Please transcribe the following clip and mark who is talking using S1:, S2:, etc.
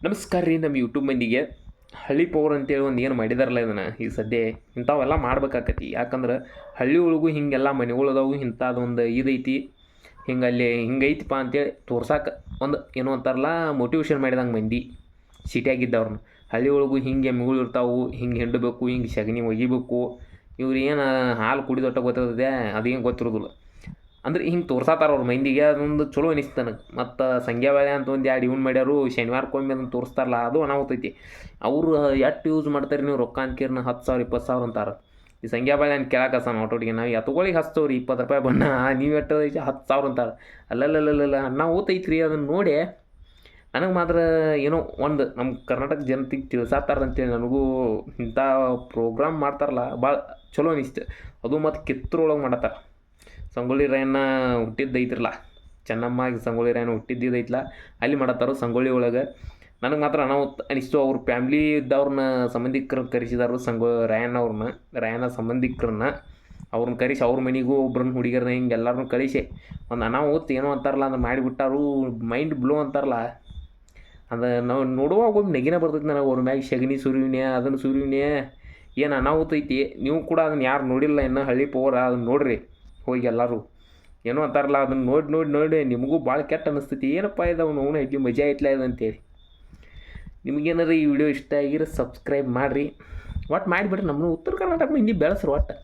S1: ನಮಸ್ಕಾರ ರೀ. ನಮ್ಮ ಯೂಟ್ಯೂಬ್ ಮಂದಿಗೆ ಹಳ್ಳಿ ಪವರ್ ಅಂತೇಳಿ ಒಂದು ಏನು ಮಾಡಿದಾರಲ್ಲ ಇದನ್ನು ಈಗ ಸದ್ಯ ಇಂಥವೆಲ್ಲ ಮಾಡ್ಬೇಕಾಕತಿ. ಯಾಕಂದ್ರೆ ಹಳ್ಳಿ ಒಳಗೂ ಹಿಂಗೆಲ್ಲ ಮನೆಗಳದಾವು, ಇಂಥದ್ದೊಂದು ಇದೈತಿ, ಹಿಂಗಲ್ಲಿ ಹಿಂಗೈತಿಪ್ಪ ಅಂತೇಳಿ ತೋರ್ಸಾಕೆ ಒಂದು ಏನೋ ಅಂತಾರಲ್ಲ ಮೋಟಿವೇಶನ್ ಮಾಡಿದಂಗೆ ಮಂದಿ ಸಿಟಿಯಾಗಿದ್ದವ್ರನ್ನ. ಹಳ್ಳಿ ಒಳಗೂ ಹಿಂಗೆ ಎಮ್ಮೆಗಳು ಇರ್ತಾವೆ, ಹಿಂಗೆ ಹಿಂಡಬೇಕು, ಹಿಂಗೆ ಸಗಣಿ ಒಗಿಬೇಕು. ಇವ್ರು ಏನು ಹಾಲು ಕುಡಿದೊಟ್ಟ ಗೊತ್ತಿರ್ತದೆ, ಅದೇನು ಗೊತ್ತಿರೋದಿಲ್ಲ. ಅಂದ್ರೆ ಹಿಂಗೆ ತೋರ್ಸಾತಾರ ಅವ್ರ ಮಂದಿಗೆ. ಅದೊಂದು ಚಲೋ ಅನಿಸ್ತು ನನಗೆ. ಮತ್ತು ಸಂಗ್ಯಾ ಬೇಳೆ ಅಂತ ಒಂದು ಎರಡು ಇವ್ನು ಮಾಡ್ಯಾರು, ಶನಿವಾರಕ್ಕೊಮ್ಮೆ ಅದನ್ನು ತೋರಿಸ್ತಾರಲ್ಲ, ಅದು ಅನಾಹುತೈತಿ. ಅವರು ಎಷ್ಟು ಯೂಸ್ ಮಾಡ್ತಾರೆ ನೀವು ರೊಕ್ಕ ಅನ್ಕೇರ್ನ 10,000 20,000 ಅಂತಾರೆ. ಈ ಸಂಗ್ಯಾ ಬೇಳೆ ಅಂತ ಕೇಳಾಕಸಾನ ಆಟೋಟಿಗೆ ನಾವು ಎತ್ತುಗಳಿಗೆ ಹಚ್ತವ್ರಿ 20 ರೂಪಾಯಿ ಬಣ್ಣ, ನೀವು ಎಷ್ಟು 10,000 ಅಂತಾರೆ. ಅಲ್ಲಲ್ಲಲ್ಲ ಅನಾಹುತೈತಿ ರೀ. ಅದನ್ನು ನೋಡಿ ನನಗೆ ಮಾತ್ರ ಏನೋ ಒಂದು ನಮ್ಮ ಕರ್ನಾಟಕ ಜನತೆಗೆ ತಿಳಿಸಾತಾರಂತೇಳಿ ನನಗೂ ಇಂಥ ಪ್ರೋಗ್ರಾಮ್ ಮಾಡ್ತಾರಲ್ಲ ಭಾಳ ಚಲೋ ಅನಿಸ್ತು. ಅದು ಮತ್ತು ಕಿತ್ತೂರೊಳಗೆ ಮಾಡತ್ತಾರ. ಸಂಗೊಳ್ಳಿ ರಾಯಣ್ಣ ಹುಟ್ಟಿದ್ದೈತ್ರಲ್ಲ, ಚೆನ್ನಮ್ಮಾಗಿ ಸಂಗೊಳ್ಳಿ ರಾಯಣ್ಣ ಹುಟ್ಟಿದ್ದೈತಲ್ಲ, ಅಲ್ಲಿ ಮಾಡತ್ತಾರೋ ಸಂಗೊಳ್ಳಿ ಒಳಗೆ. ನನಗೆ ಮಾತ್ರ ಅನಾಹುತ ಅನಿಸ್ತು. ಅವ್ರ ಫ್ಯಾಮ್ಲಿ ಇದ್ದವ್ರನ್ನ ಸಂಬಂಧಿಕರನ್ನ ಕರೆಸಿದಾರು, ರಾಯಣ್ಣ ಸಂಬಂಧಿಕರನ್ನ ಅವ್ರನ್ನ ಕರೆಸಿ ಅವ್ರ ಮನೆಗೂ ಒಬ್ರನ್ನ ಹುಡುಗಿಯರನ್ನ ಹಿಂಗೆ ಎಲ್ಲರನ್ನೂ ಕಳಿಸಿ ಒಂದು ಅನಾಹುತ ಏನೋ ಅಂತಾರಲ್ಲ ಅದು ಮಾಡಿಬಿಟ್ಟಾರು. ಮೈಂಡ್ ಬ್ಲೋ ಅಂತಾರಲ್ಲ, ಅದು ನಾವು ನೋಡುವಾಗ ಒಂದು ನೆಗಿನ ಬರ್ತೈತಿ ನನಗೆ. ಅವ್ರ ಮ್ಯಾಗ ಸಗಣಿ ಸುರಿವಿನೇ, ಅದನ್ನು ಸುರಿವಿನೇ, ಏನು ಅನಾಹುತ ಐತಿ. ನೀವು ಕೂಡ ಅದನ್ನು ಯಾರು ನೋಡಿಲ್ಲ ಇನ್ನೂ ಹಳ್ಳಿ ಪವರ್, ಅದನ್ನು ನೋಡಿರಿ ಹೋಗಿ ಎಲ್ಲರೂ. ಏನೋ ಅಂತಾರಲ್ಲ, ಅದನ್ನು ನೋಡಿ ನಿಮಗೂ ಭಾಳ ಕೆಟ್ಟ ಅನಿಸ್ತೈತಿ. ಏನಪ್ಪ ಇದು ಅವನು ಹೆಜ್ಜೆ ಮಜಾ ಐತ್ಲ ಇದು ಅಂತೇಳಿ. ನಿಮಗೇನಾರು ಈ ವಿಡಿಯೋ ಇಷ್ಟ ಆಗಿರೋ ಸಬ್ಸ್ಕ್ರೈಬ್ ಮಾಡಿರಿ. ಒಟ್ಟು ಮಾಡಿಬಿಡ್ರಿ. ನಮ್ಮ ಉತ್ತರ ಕರ್ನಾಟಕ ಮಂದಿ ಬೆಳೆಸ್ರಿ ಒಟ್ಟು.